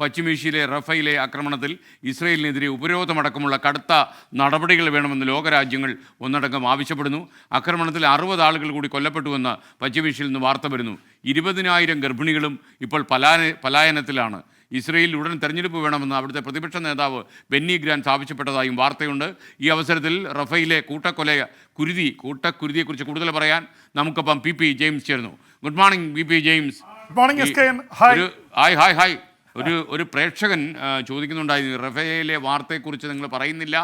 പശ്ചിമേഷ്യയിലെ റഫയിലെ ആക്രമണത്തിൽ ഇസ്രയേലിനെതിരെ ഉപരോധമടക്കമുള്ള കടുത്ത നടപടികൾ വേണമെന്ന് ലോകരാജ്യങ്ങൾ ഒന്നടങ്കം ആവശ്യപ്പെടുന്നു. ആക്രമണത്തിൽ 60 ആളുകൾ കൂടി കൊല്ലപ്പെട്ടുവെന്ന് പശ്ചിമേഷ്യയിൽ നിന്ന് വാർത്ത വരുന്നു. 20,000 ഗർഭിണികളും ഇപ്പോൾ പലായനത്തിലാണ്. ഇസ്രയേലിൽ ഉടൻ തെരഞ്ഞെടുപ്പ് വേണമെന്ന് അവിടുത്തെ പ്രതിപക്ഷ നേതാവ് ബെന്നി ഗാൻസ് ആവശ്യപ്പെട്ടതായും വാർത്തയുണ്ട്. ഈ അവസരത്തിൽ റഫയിലെ കൂട്ടക്കുരുതിയെക്കുറിച്ച് കൂടുതൽ പറയാൻ നമുക്കൊപ്പം പി ജെയിംസ് ചേർന്നു. Good morning P James. Hi. ഒരു പ്രേക്ഷകൻ ചോദിക്കുന്നുണ്ടായിരുന്നു, റഫയിലെ വാർത്തയെക്കുറിച്ച് നിങ്ങൾ പറയുന്നില്ല.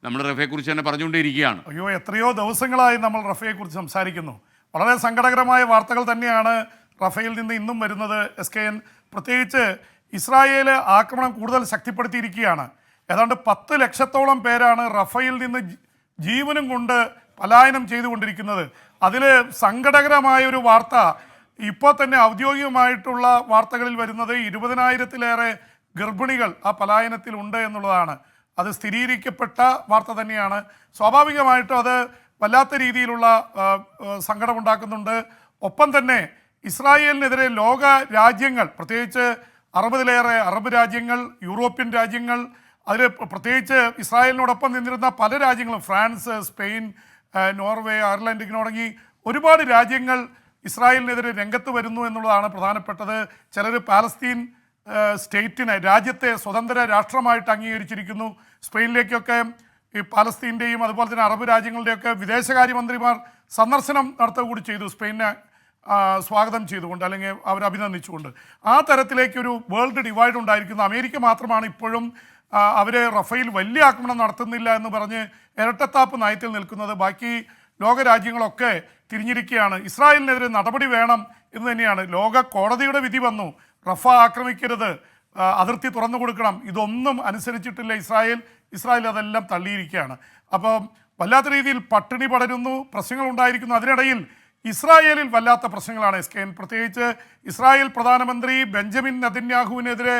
നമ്മൾ റഫയെക്കുറിച്ച് തന്നെ പറഞ്ഞുകൊണ്ടേയിരിക്കുകയാണ്. അയ്യോ, എത്രയോ ദിവസങ്ങളായി നമ്മൾ റഫയെക്കുറിച്ച് സംസാരിക്കുന്നു. വളരെ സങ്കടകരമായ വാർത്തകൾ തന്നെയാണ് റഫയിൽ നിന്ന് ഇന്നും വരുന്നത്. പ്രത്യേകിച്ച് ഇസ്രായേൽ ആക്രമണം കൂടുതൽ ശക്തിപ്പെടുത്തിയിരിക്കുകയാണ്. ഏതാണ്ട് 10 ലക്ഷത്തോളം പേരാണ് റഫയിൽ നിന്ന് ജീവനും കൊണ്ട് പലായനം ചെയ്തുകൊണ്ടിരിക്കുന്നത്. അതിൽ സങ്കടകരമായൊരു വാർത്ത ഇപ്പോൾ തന്നെ ഔദ്യോഗികമായിട്ടുള്ള വാർത്തകളിൽ വരുന്നത് 20,000-ലേറെ ഗർഭിണികൾ ആ പലായനത്തിൽ ഉണ്ട് എന്നുള്ളതാണ്. അത് സ്ഥിരീകരിക്കപ്പെട്ട വാർത്ത തന്നെയാണ്. സ്വാഭാവികമായിട്ടും അത് വല്ലാത്ത രീതിയിലുള്ള സങ്കടമുണ്ടാക്കുന്നുണ്ട്. ഒപ്പം തന്നെ ഇസ്രായേലിനെതിരെ ലോക രാജ്യങ്ങൾ, പ്രത്യേകിച്ച് 60-ലേറെ അറബ് രാജ്യങ്ങൾ, യൂറോപ്യൻ രാജ്യങ്ങൾ, അതിൽ പ്രത്യേകിച്ച് ഇസ്രായേലിനോടൊപ്പം നിന്നിരുന്ന പല രാജ്യങ്ങളും, ഫ്രാൻസ്, സ്പെയിൻ, നോർവേ, അയർലൻഡ് തുടങ്ങി ഒരുപാട് രാജ്യങ്ങൾ ഇസ്രായേലിനെതിരെ രംഗത്ത് വരുന്നു എന്നുള്ളതാണ് പ്രധാനപ്പെട്ടത്. ചിലർ പാലസ്തീൻ സ്റ്റേറ്റിനെ, രാജ്യത്തെ സ്വതന്ത്ര രാഷ്ട്രമായിട്ട് അംഗീകരിച്ചിരിക്കുന്നു. സ്പെയിനിലേക്കൊക്കെ ഈ പാലസ്തീൻ്റെയും അതുപോലെ തന്നെ അറബ് രാജ്യങ്ങളുടെയൊക്കെ വിദേശകാര്യമന്ത്രിമാർ സന്ദർശനം നടത്തുക കൂടി ചെയ്തു, സ്പെയിനെ സ്വാഗതം ചെയ്തുകൊണ്ട്, അല്ലെങ്കിൽ അവരഭിനന്ദിച്ചുകൊണ്ട്. ആ തരത്തിലേക്കൊരു വേൾഡ് ഡിവൈഡ് ഉണ്ടായിരിക്കുന്നു. അമേരിക്ക മാത്രമാണ് ഇപ്പോഴും അവരെ റഫയിൽ വലിയ ആക്രമണം നടത്തുന്നില്ല എന്ന് പറഞ്ഞ് ഇരട്ടത്താപ്പ് നയത്തിൽ നിൽക്കുന്നത്. ബാക്കി ലോകരാജ്യങ്ങളൊക്കെ തിരിഞ്ഞിരിക്കുകയാണ്. ഇസ്രായേലിനെതിരെ നടപടി വേണം എന്ന് തന്നെയാണ്. ലോക കോടതിയുടെ വിധി വന്നു, റഫ ആക്രമിക്കരുത്, അതിർത്തി തുറന്നു കൊടുക്കണം. ഇതൊന്നും അനുസരിച്ചിട്ടില്ല ഇസ്രായേൽ അതെല്ലാം തള്ളിയിരിക്കുകയാണ്. അപ്പം വല്ലാത്ത രീതിയിൽ പട്ടിണി പടരുന്നു, പ്രശ്നങ്ങൾ ഉണ്ടായിരിക്കുന്നു. അതിനിടയിൽ ഇസ്രായേലിൽ വല്ലാത്ത പ്രശ്നങ്ങളാണ്. പ്രത്യേകിച്ച് ഇസ്രായേൽ പ്രധാനമന്ത്രി ബെഞ്ചമിൻ നെതന്യാഹുവിനെതിരെ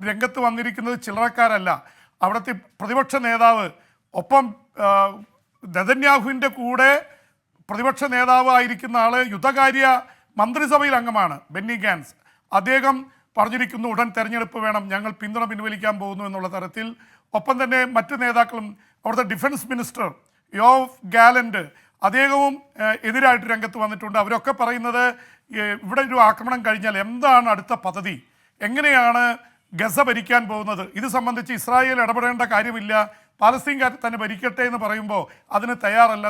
രംഗത്ത് വന്നിരിക്കുന്നത് ചില്ലറക്കാരല്ല. അവിടുത്തെ പ്രതിപക്ഷ നേതാവ്, ഒപ്പം നെതന്യാഹുവിൻ്റെ കൂടെ പ്രതിപക്ഷ നേതാവ് ആയിരിക്കുന്ന ആൾ യുദ്ധകാര്യ മന്ത്രിസഭയിൽ അംഗമാണ്, ബെന്നി ഗാൻസ്. അദ്ദേഹം പറഞ്ഞിരിക്കുന്നു ഉടൻ തെരഞ്ഞെടുപ്പ് വേണം, ഞങ്ങൾ പിന്തുണ പിൻവലിക്കാൻ പോകുന്നു എന്നുള്ള തരത്തിൽ. ഒപ്പം തന്നെ മറ്റ് നേതാക്കളും, അവിടുത്തെ ഡിഫൻസ് മിനിസ്റ്റർ യോവ് ഗാലൻഡ്, അദ്ദേഹവും എതിരായിട്ട് രംഗത്ത് വന്നിട്ടുണ്ട്. അവരൊക്കെ പറയുന്നത് ഇവിടെ ഒരു ആക്രമണം കഴിഞ്ഞാൽ എന്താണ് അടുത്ത പദ്ധതി, എങ്ങനെയാണ് ഗസ ഭരിക്കാൻ പോകുന്നത്, ഇത് സംബന്ധിച്ച് ഇസ്രായേൽ ഇടപെടേണ്ട കാര്യമില്ല, പാലസ്തീൻകാർ തന്നെ ഭരിക്കട്ടെ എന്ന് പറയുമ്പോൾ അതിന് തയ്യാറല്ല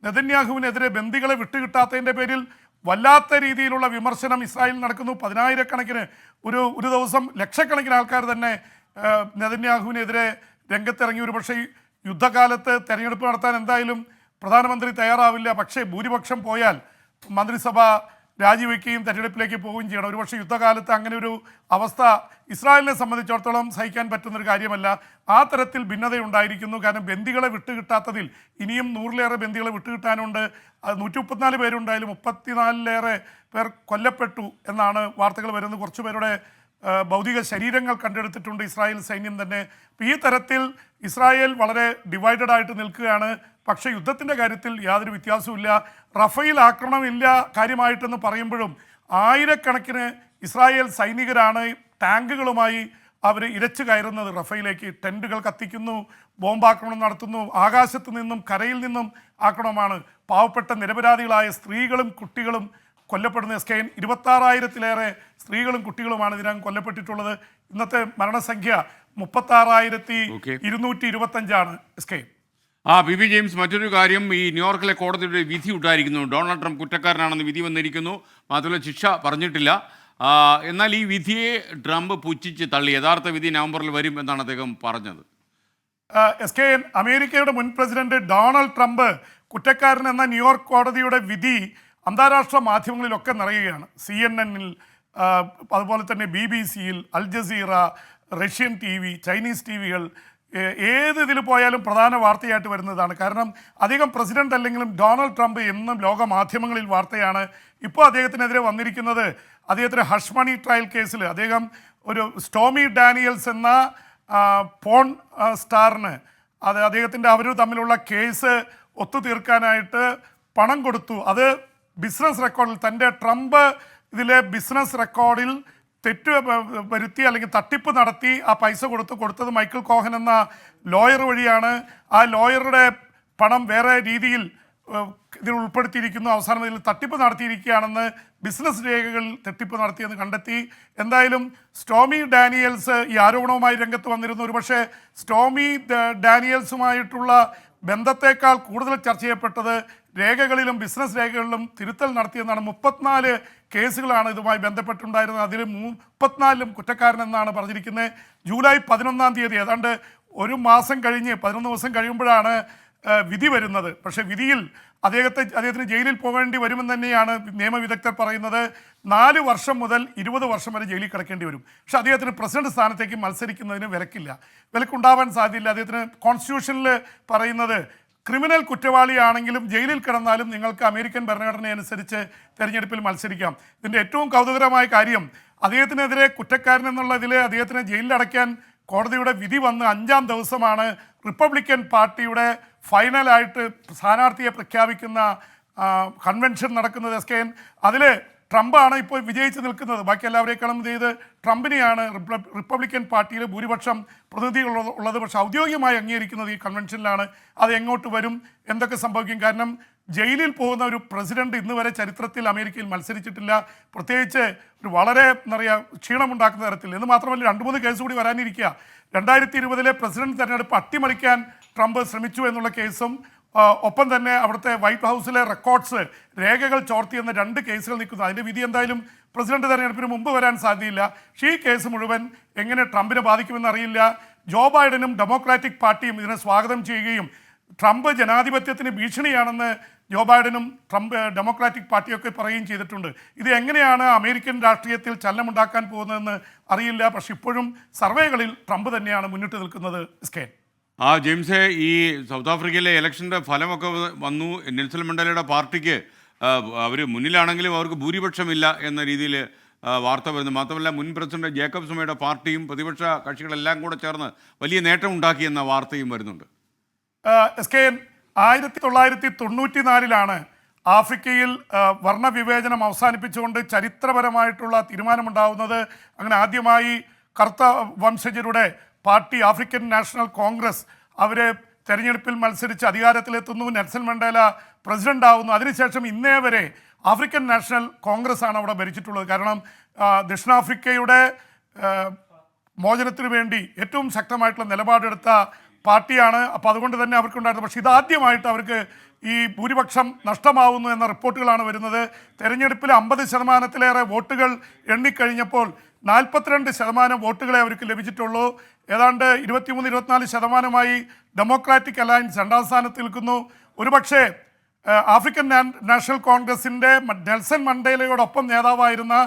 നെതന്യാഹുവിനെതിരെ ബന്ദികളെ വിട്ടുകിട്ടാത്തതിൻ്റെ പേരിൽ വല്ലാത്ത രീതിയിലുള്ള വിമർശനം ഇസ്രായേലിൽ നടക്കുന്നു. 10,000-കണക്കിന് ഒരു ദിവസം ലക്ഷക്കണക്കിന് ആൾക്കാർ തന്നെ നെതന്യാഹുവിനെതിരെ രംഗത്തിറങ്ങി. ഒരു പക്ഷേ യുദ്ധകാലത്ത് തെരഞ്ഞെടുപ്പ് നടത്താൻ എന്തായാലും പ്രധാനമന്ത്രി തയ്യാറാവില്ല. പക്ഷേ ഭൂരിപക്ഷം പോയാൽ മന്ത്രിസഭ രാജിവെക്കുകയും തെരഞ്ഞെടുപ്പിലേക്ക് പോവുകയും ചെയ്യണം. ഒരുപക്ഷെ യുദ്ധകാലത്ത് അങ്ങനെ ഒരു അവസ്ഥ ഇസ്രായേലിനെ സംബന്ധിച്ചിടത്തോളം സഹിക്കാൻ പറ്റുന്നൊരു കാര്യമല്ല. ആ തരത്തിൽ ഭിന്നതയുണ്ടായിരിക്കുന്നു. കാരണം ബന്ദികളെ വിട്ടുകിട്ടാത്തതിൽ ഇനിയും 100-ലേറെ ബന്ദികളെ വിട്ടുകിട്ടാനുണ്ട്. 134 പേരുണ്ടായാലും 34-ലേറെ പേർ കൊല്ലപ്പെട്ടു എന്നാണ് വാർത്തകൾ വരുന്നത്. കുറച്ച് പേരുടെ ഭൗതിക ശരീരങ്ങൾ കണ്ടെടുത്തിട്ടുണ്ട് ഇസ്രായേൽ സൈന്യം തന്നെ. ഈ തരത്തിൽ ഇസ്രായേൽ വളരെ ഡിവൈഡഡ് ആയിട്ട് നിൽക്കുകയാണ്. പക്ഷേ യുദ്ധത്തിൻ്റെ കാര്യത്തിൽ യാതൊരു വ്യത്യാസവുമില്ല. റഫയിൽ ആക്രമണമില്ല കാര്യമായിട്ടെന്ന് പറയുമ്പോഴും ആയിരക്കണക്കിന് ഇസ്രായേൽ സൈനികരാണ് ടാങ്കുകളുമായി അവർ ഇരച്ചു കയറുന്നത് റഫയിലേക്ക്. ടെൻറ്റുകൾ കത്തിക്കുന്നു, ബോംബാക്രമണം നടത്തുന്നു, ആകാശത്ത് നിന്നും കരയിൽ നിന്നും ആക്രമണമാണ്. പാവപ്പെട്ട നിരപരാധികളായ സ്ത്രീകളും കുട്ടികളും കൊല്ലപ്പെടുന്ന 26,000-ലേറെ സ്ത്രീകളും കുട്ടികളുമാണ് ഇതിനകം കൊല്ലപ്പെട്ടിട്ടുള്ളത്. ഇന്നത്തെ മരണസംഖ്യ 36,225 പി ജെയിംസ്, മറ്റൊരു കാര്യം, ഈ ന്യൂയോർക്കിലെ കോടതിയുടെ വിധി ഉണ്ടായിരിക്കുന്നു. ഡൊണാൾഡ് ട്രംപ് കുറ്റക്കാരനാണെന്ന് വിധി വന്നിരിക്കുന്നു. മാത്രമല്ല ശിക്ഷ പറഞ്ഞിട്ടില്ല. എന്നാൽ ഈ വിധിയെ ട്രംപ് പുച്ഛിച്ച് തള്ളി. യഥാർത്ഥ വിധി നവംബറിൽ വരും എന്നാണ് അദ്ദേഹം പറഞ്ഞത്. അമേരിക്കയുടെ മുൻ പ്രസിഡന്റ് ഡൊണാൾഡ് ട്രംപ് കുറ്റക്കാരൻ എന്ന ന്യൂയോർക്ക് കോടതിയുടെ വിധി അന്താരാഷ്ട്ര മാധ്യമങ്ങളിലൊക്കെ നിറയുകയാണ്. CNN-ൽ, അതുപോലെ തന്നെ BBC-യിൽ, Al Jazeera, Russian TV, Chinese TVകൾ, ഏത് ഇതിൽ പോയാലും പ്രധാന വാർത്തയായിട്ട് വരുന്നതാണ്. കാരണം അദ്ദേഹം പ്രസിഡന്റ് അല്ലെങ്കിലും ഡൊണാൾഡ് ട്രംപ് എന്നും ലോക മാധ്യമങ്ങളിൽ വാർത്തയാണ്. ഇപ്പോൾ അദ്ദേഹത്തിനെതിരെ വന്നിരിക്കുന്നത് അദ്ദേഹത്തിൻ്റെ ഹഷ് മണി ട്രയൽ കേസിൽ അദ്ദേഹം ഒരു സ്റ്റോമി ഡാനിയൽസ് എന്ന പോൺ സ്റ്റാറിന് അദ്ദേഹത്തിൻ്റെ അവർ തമ്മിലുള്ള കേസ് ഒത്തുതീർക്കാനായിട്ട് പണം കൊടുത്തു. അത് ബിസിനസ് റെക്കോർഡിൽ, തൻ്റെ ട്രംപ് ഇതിലെ ബിസിനസ് റെക്കോർഡിൽ വരുത്തി അല്ലെങ്കിൽ തട്ടിപ്പ് നടത്തി ആ പൈസ കൊടുത്തത് മൈക്കിൾ കോഹൻ എന്ന ലോയർ വഴിയാണ്. ആ ലോയറുടെ പണം വേറെ രീതിയിൽ ഇതിൽ ഉൾപ്പെടുത്തിയിരിക്കുന്നു. അവസാനം ഇതിൽ തട്ടിപ്പ് നടത്തിയിരിക്കുകയാണെന്ന് ബിസിനസ് രേഖകൾ തട്ടിപ്പ് നടത്തിയെന്ന് കണ്ടെത്തി. എന്തായാലും സ്റ്റോമി ഡാനിയൽസ് ഈ ആരോപണവുമായി രംഗത്ത് വന്നിരുന്നു. ഒരുപക്ഷെ സ്റ്റോമി ഡാനിയൽസുമായിട്ടുള്ള ബന്ധത്തേക്കാൾ കൂടുതൽ ചർച്ച ചെയ്യപ്പെട്ടത് രേഖകളിലും ബിസിനസ് രേഖകളിലും തിരുത്തൽ നടത്തിയെന്നാണ്. 34 കേസുകളാണ് ഇതുമായി ബന്ധപ്പെട്ടുണ്ടായിരുന്നത്. അതിൽ 34ലും കുറ്റക്കാരനെന്നാണ് പറഞ്ഞിരിക്കുന്നത്. ജൂലൈ 11-ാം തീയതി, ഏതാണ്ട് ഒരു മാസം കഴിഞ്ഞ് 11 ദിവസം കഴിയുമ്പോഴാണ് വിധി വരുന്നത്. പക്ഷേ വിധിയിൽ അദ്ദേഹത്തിന് ജയിലിൽ പോകേണ്ടി വരുമെന്ന് തന്നെയാണ് നിയമവിദഗ്ധർ പറയുന്നത്. 4 വർഷം മുതൽ 20 വർഷം വരെ ജയിലിൽ കിടക്കേണ്ടി വരും. പക്ഷേ അദ്ദേഹത്തിന് പ്രസിഡന്റ് സ്ഥാനത്തേക്ക് മത്സരിക്കുന്നതിന് വിലക്കുണ്ടാവാൻ സാധ്യതയില്ല. അദ്ദേഹത്തിന് കോൺസ്റ്റിറ്റ്യൂഷനിൽ പറയുന്നത് ക്രിമിനൽ കുറ്റവാളിയാണെങ്കിലും ജയിലിൽ കിടന്നാലും നിങ്ങൾക്ക് അമേരിക്കൻ ഭരണഘടന അനുസരിച്ച് തെരഞ്ഞെടുപ്പിൽ മത്സരിക്കാം. ഇതിൻ്റെ ഏറ്റവും കൗതുകരമായ കാര്യം, അദ്ദേഹത്തിനെതിരെ കുറ്റക്കാരനെന്നുള്ളതിൽ അദ്ദേഹത്തിനെ ജയിലിലടയ്ക്കാൻ കോടതിയുടെ വിധി വന്ന് 5-ാം ദിവസമാണ് റിപ്പബ്ലിക്കൻ പാർട്ടിയുടെ ഫൈനലായിട്ട് സ്ഥാനാർത്ഥിയെ പ്രഖ്യാപിക്കുന്ന കൺവെൻഷൻ നടക്കുന്നത്. SKN അതിൽ ട്രംപാണ് ഇപ്പോൾ വിജയിച്ച് നിൽക്കുന്നത്. ബാക്കി എല്ലാവരേക്കാളും ചെയ്ത് ട്രംപിനെയാണ് റിപ്പബ്ലിക്കൻ പാർട്ടിയിൽ ഭൂരിപക്ഷം പ്രതിനിധികളുള്ളത്. പക്ഷേ ഔദ്യോഗികമായി അംഗീകരിക്കുന്നത് ഈ കൺവെൻഷനിലാണ്. അത് എങ്ങോട്ട് വരും, എന്തൊക്കെ സംഭവിക്കും? കാരണം ജയിലിൽ പോകുന്ന ഒരു പ്രസിഡന്റ് ഇന്ന് വരെ ചരിത്രത്തിൽ അമേരിക്കയിൽ മത്സരിച്ചിട്ടില്ല. പ്രത്യേകിച്ച് ഒരു വളരെ ക്ഷീണമുണ്ടാക്കുന്ന തരത്തിൽ. എന്ന് മാത്രമല്ല 2-3 കേസ് കൂടി വരാനിരിക്കുക. 2020 പ്രസിഡന്റ് തെരഞ്ഞെടുപ്പ് അട്ടിമറിക്കാൻ ട്രംപ് ശ്രമിച്ചു എന്നുള്ള കേസും ഒപ്പം തന്നെ അവിടുത്തെ വൈറ്റ് ഹൗസിലെ റെക്കോർഡ്സ് രേഖകൾ ചോർത്തിയെന്ന 2 കേസുകൾ നിൽക്കുന്നു. അതിൻ്റെ വിധി എന്തായാലും പ്രസിഡന്റ് തെരഞ്ഞെടുപ്പിന് മുമ്പ് വരാൻ സാധ്യതയില്ല. പക്ഷേ ഈ കേസ് മുഴുവൻ എങ്ങനെ ട്രംപിനെ ബാധിക്കുമെന്ന് അറിയില്ല. ജോ ബൈഡനും ഡെമോക്രാറ്റിക് പാർട്ടിയും ഇതിനെ സ്വാഗതം ചെയ്യുകയും ട്രംപ് ജനാധിപത്യത്തിന് ഭീഷണിയാണെന്ന് ജോ ബൈഡനും ഡെമോക്രാറ്റിക് പാർട്ടിയൊക്കെ പറയുകയും ചെയ്തിട്ടുണ്ട്. ഇത് എങ്ങനെയാണ് അമേരിക്കൻ രാഷ്ട്രീയത്തിൽ ചലനമുണ്ടാക്കാൻ പോകുന്നതെന്ന് അറിയില്ല. പക്ഷെ ഇപ്പോഴും സർവേകളിൽ ട്രംപ് തന്നെയാണ് മുന്നിട്ട് നിൽക്കുന്നത്. SKN ജെയിംസെ, ഈ സൗത്ത് ആഫ്രിക്കയിലെ ഇലക്ഷൻ്റെ ഫലമൊക്കെ വന്നു. നെൽസൺ മണ്ടേലയുടെ പാർട്ടിക്ക് അവർ മുന്നിലാണെങ്കിലും അവർക്ക് ഭൂരിപക്ഷമില്ല എന്ന രീതിയിൽ വാർത്ത വരുന്നു. മാത്രമല്ല മുൻ പ്രസിഡന്റ് ജേക്കബ് സുമയുടെ പാർട്ടിയും പ്രതിപക്ഷ കക്ഷികളെല്ലാം കൂടെ ചേർന്ന് വലിയ നേട്ടം ഉണ്ടാക്കിയെന്ന വാർത്തയും വരുന്നുണ്ട്. SKN 1994 ആഫ്രിക്കയിൽ വർണ്ണവിവേചനം അവസാനിപ്പിച്ചുകൊണ്ട് ചരിത്രപരമായിട്ടുള്ള തീരുമാനമുണ്ടാവുന്നത്. അങ്ങനെ ആദ്യമായി കറുത്ത വംശജരുടെ പാർട്ടി ആഫ്രിക്കൻ നാഷണൽ കോൺഗ്രസ് അവരെ തെരഞ്ഞെടുപ്പിൽ മത്സരിച്ച് അധികാരത്തിലെത്തുന്നു. നെൽസൺ മണ്ടേല പ്രസിഡന്റ് ആവുന്നു. അതിനുശേഷം ഇന്നേ വരെ ആഫ്രിക്കൻ നാഷണൽ കോൺഗ്രസ് ആണ് അവിടെ ഭരിച്ചിട്ടുള്ളത്. കാരണം ദക്ഷിണാഫ്രിക്കയുടെ മോചനത്തിനു വേണ്ടി ഏറ്റവും ശക്തമായിട്ടുള്ള നിലപാടെടുത്ത പാർട്ടിയാണ്. അപ്പോൾ അതുകൊണ്ട് തന്നെ അവർക്കുണ്ടായിരുന്നു. പക്ഷേ ഇതാദ്യമായിട്ട് അവർക്ക് ഈ ഭൂരിപക്ഷം നഷ്ടമാവുന്നു എന്ന റിപ്പോർട്ടുകളാണ് വരുന്നത്. തെരഞ്ഞെടുപ്പിൽ 50%-ലേറെ വോട്ടുകൾ എണ്ണിക്കഴിഞ്ഞപ്പോൾ 42% വോട്ടുകളെ അവർക്ക് ലഭിച്ചിട്ടുള്ളൂ. ഏതാണ്ട് 23-24% ഡെമോക്രാറ്റിക് അലയൻസ് 2-ാം സ്ഥാനത്ത് നിൽക്കുന്നു. ഒരുപക്ഷെ ആഫ്രിക്കൻ നാഷണൽ കോൺഗ്രസിൻ്റെ നെൽസൺ മണ്ടേലയോടൊപ്പം നേതാവായിരുന്ന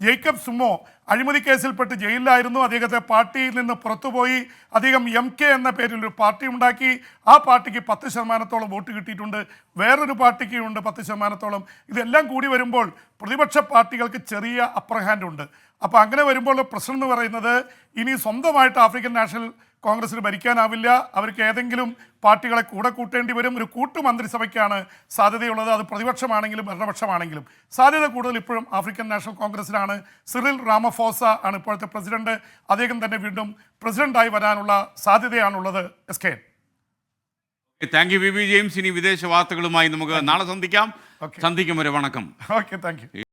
ജേക്കബ് സുമോ അഴിമതി കേസിൽപ്പെട്ട് ജയിലിലായിരുന്നു. അദ്ദേഹത്തെ പാർട്ടിയിൽ നിന്ന് പുറത്തുപോയി അദ്ദേഹം MK എന്ന പേരിൽ ഒരു പാർട്ടി ഉണ്ടാക്കി. ആ പാർട്ടിക്ക് 10%-ഓളം വോട്ട് കിട്ടിയിട്ടുണ്ട്. വേറൊരു പാർട്ടിക്ക് ഉണ്ട് 10%-ഓളം. ഇതെല്ലാം കൂടി വരുമ്പോൾ പ്രതിപക്ഷ പാർട്ടികൾക്ക് ചെറിയ അപ്പർ ഹാൻഡ് ഉണ്ട്. അപ്പോൾ അങ്ങനെ വരുമ്പോൾ പ്രശ്നം എന്ന് പറയുന്നത് ഇനി സ്വന്തമായിട്ട് ആഫ്രിക്കൻ നാഷണൽ കോൺഗ്രസിന് ഭരിക്കാനാവില്ല. അവർക്ക് ഏതെങ്കിലും പാർട്ടികളെ കൂടെ കൂട്ടേണ്ടി വരും. ഒരു കൂട്ടുമന്ത്രിസഭയ്ക്കാണ് സാധ്യതയുള്ളത്. അത് പ്രതിപക്ഷമാണെങ്കിലും ഭരണപക്ഷമാണെങ്കിലും സാധ്യത കൂടുതൽ ഇപ്പോഴും ആഫ്രിക്കൻ നാഷണൽ കോൺഗ്രസിനാണ്. സിറിൽ റാമഫോസ ആണ് ഇപ്പോഴത്തെ പ്രസിഡന്റ്. അദ്ദേഹം തന്നെ വീണ്ടും പ്രസിഡന്റായി വരാനുള്ള സാധ്യതയാണുള്ളത്. SKN thank you VB James. ഇനി വിദേശ വാർത്തകളുമായി നമുക്ക് നാളെ സന്ധിക്കാം. സന്ധിക്കും വരെ വണക്കം. Okay, thank you.